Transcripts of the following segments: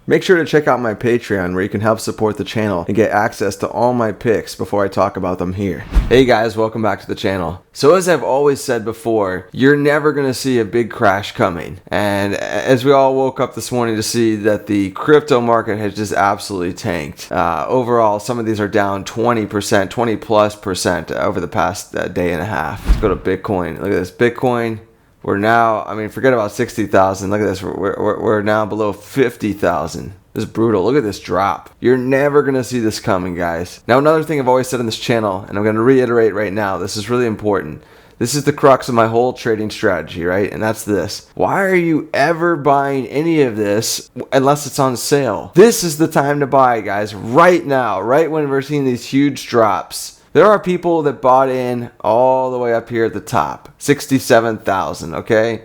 Make sure to check out my Patreon where you can help support the channel and get access to all my picks before I talk about them here. Hey guys, welcome back to the channel. So as I've always said before, you're never going to see a big crash coming. And as we all woke up this morning to see that the crypto market has just absolutely tanked. Overall, some of these are down 20%, 20+% over the past day and a half. Let's go to Bitcoin. Look at this. Bitcoin. We're now, forget about 60,000. Look at this. We're now below 50,000. This is brutal. Look at this drop. You're never going to see this coming, guys. Now, another thing I've always said on this channel, and I'm going to reiterate right now, this is really important. This is the crux of my whole trading strategy, right? And that's this. Why are you ever buying any of this unless it's on sale? This is the time to buy, guys, right now, right when we're seeing these huge drops. There are people that bought in all the way up here at the top, 67,000, okay?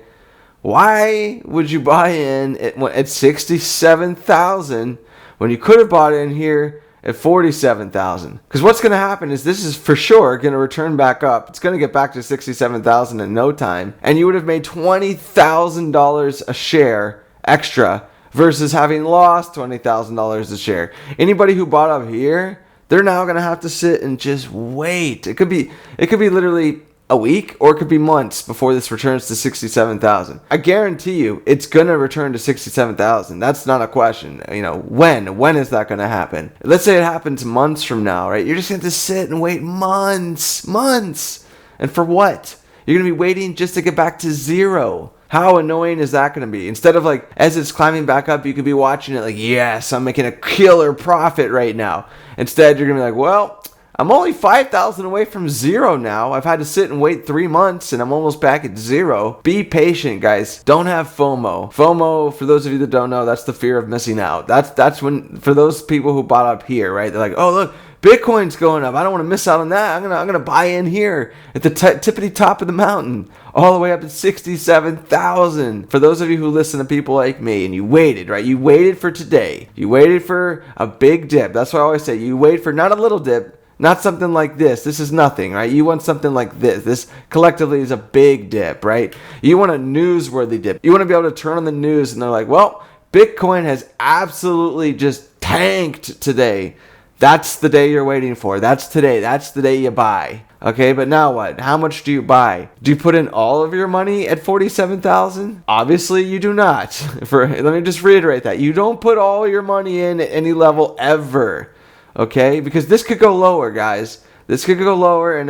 Why would you buy in at 67,000 when you could have bought in here at 47,000? Because what's going to happen is this is for sure going to return back up. It's going to get back to 67,000 in no time, and you would have made $20,000 a share extra versus having lost $20,000 a share. Anybody who bought up here, they're now going to have to sit and just wait. It could be literally a week, or it could be months before this returns to 67,000. I guarantee you it's going to return to 67,000. That's not a question. When is that going to happen? Let's say it happens months from now, right? You're just going to have to sit and wait months. And for what? You're going to be waiting just to get back to zero. How annoying is that going to be? Instead of as it's climbing back up, you could be watching it yes, I'm making a killer profit right now. Instead, you're going to be well, I'm only 5,000 away from zero now. I've had to sit and wait 3 months and I'm almost back at zero. Be patient, guys. Don't have FOMO. FOMO, for those of you that don't know, that's the fear of missing out. That's when, for those people who bought up here, right? They're like, oh, look, Bitcoin's going up. I don't want to miss out on that. I'm gonna buy in here at the tippity top of the mountain, all the way up to 67,000. For those of you who listen to people like me, and you waited, right? You waited for today. You waited for a big dip. That's what I always say. You wait for not a little dip, not something like this. This is nothing, right? You want something like this. This collectively is a big dip, right? You want a newsworthy dip. You want to be able to turn on the news and they're like, well, Bitcoin has absolutely just tanked today. That's the day you're waiting for. That's today. That's the day you buy. Okay, but now what? How much do you buy? Do you put in all of your money at 47,000? Obviously, you do not. Let me just reiterate that. You don't put all your money in at any level ever. Okay? Because this could go lower, guys. This could go lower, and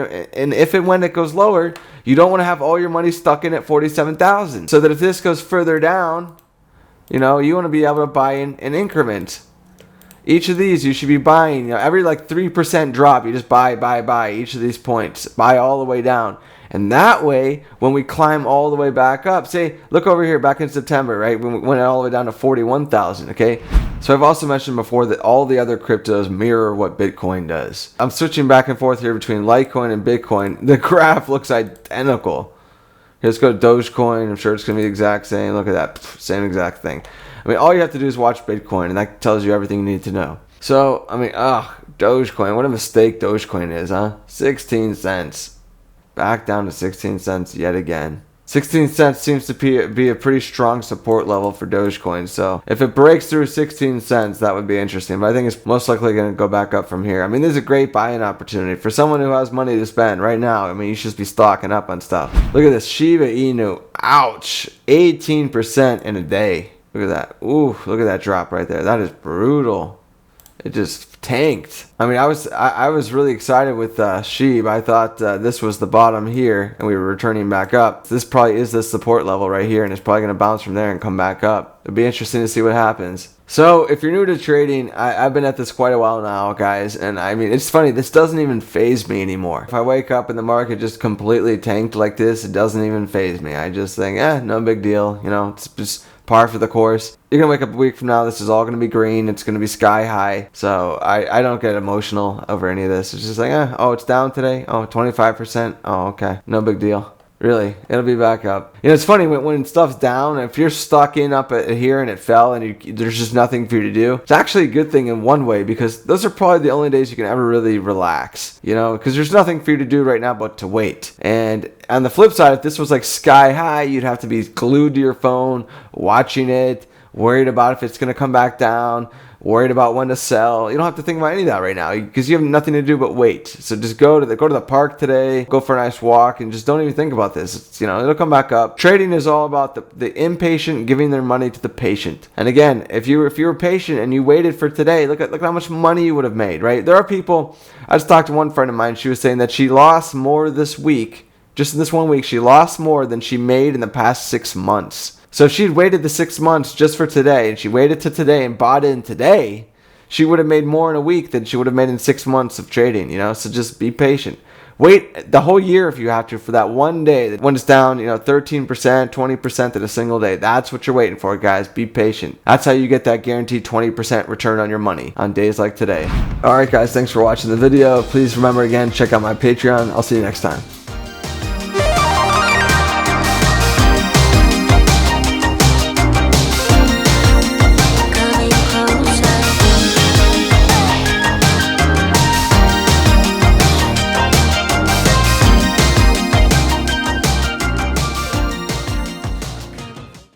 if and when it goes lower, you don't want to have all your money stuck in at 47,000. So that if this goes further down, you want to be able to buy in an increment. Each of these you should be buying, every 3% drop, you just buy each of these points. Buy all the way down. And that way, when we climb all the way back up, say, look over here back in September, right? When we went all the way down to 41,000, okay? So I've also mentioned before that all the other cryptos mirror what Bitcoin does. I'm switching back and forth here between Litecoin and Bitcoin. The graph looks identical. Let's go to Dogecoin. I'm sure it's going to be the exact same. Look at that. Same exact thing. All you have to do is watch Bitcoin, and that tells you everything you need to know. So, Dogecoin. What a mistake Dogecoin is, huh? 16 cents. Back down to 16 cents yet again. 16 cents seems to be a pretty strong support level for Dogecoin. So, if it breaks through 16 cents, that would be interesting. But I think it's most likely going to go back up from here. This is a great buying opportunity. For someone who has money to spend right now, you should be stocking up on stuff. Look at this. Shiba Inu. Ouch. 18% in a day. Look at that. Ooh, look at that drop right there. That is brutal. It just tanked. I was really excited with SHIB. I thought this was the bottom here, and we were returning back up. This probably is the support level right here, and it's probably going to bounce from there and come back up. It'll be interesting to see what happens. So, if you're new to trading, I've been at this quite a while now, guys, and it's funny, this doesn't even faze me anymore. If I wake up and the market just completely tanked like this, it doesn't even faze me. I just think, no big deal, it's just par for the course. You're going to wake up a week from now, this is all going to be green, it's going to be sky high. So I don't get emotional over any of this. It's just it's down today, 25%, okay, no big deal. Really, it'll be back up. It's funny when stuff's down, if you're stuck up here and it fell and there's just nothing for you to do, it's actually a good thing in one way, because those are probably the only days you can ever really relax, because there's nothing for you to do right now but to wait. And on the flip side, if this was sky high, you'd have to be glued to your phone, watching it, worried about if it's going to come back down, worried about when to sell. You don't have to think about any of that right now because you have nothing to do but wait. So just go to the park today, go for a nice walk, and just don't even think about this. It's, it'll come back up. Trading is all about the impatient giving their money to the patient. And again, if you were patient and you waited for today, look at how much money you would have made, right? There are people. I just talked to one friend of mine. She was saying that she lost more this week. Just in this 1 week, she lost more than she made in the past 6 months. So if she'd waited the 6 months just for today, and she waited to today and bought in today, she would have made more in a week than she would have made in 6 months of trading, So just be patient. Wait the whole year if you have to for that one day when it's down, 13%, 20% in a single day. That's what you're waiting for, guys. Be patient. That's how you get that guaranteed 20% return on your money on days like today. All right, guys. Thanks for watching the video. Please remember, again, check out my Patreon. I'll see you next time.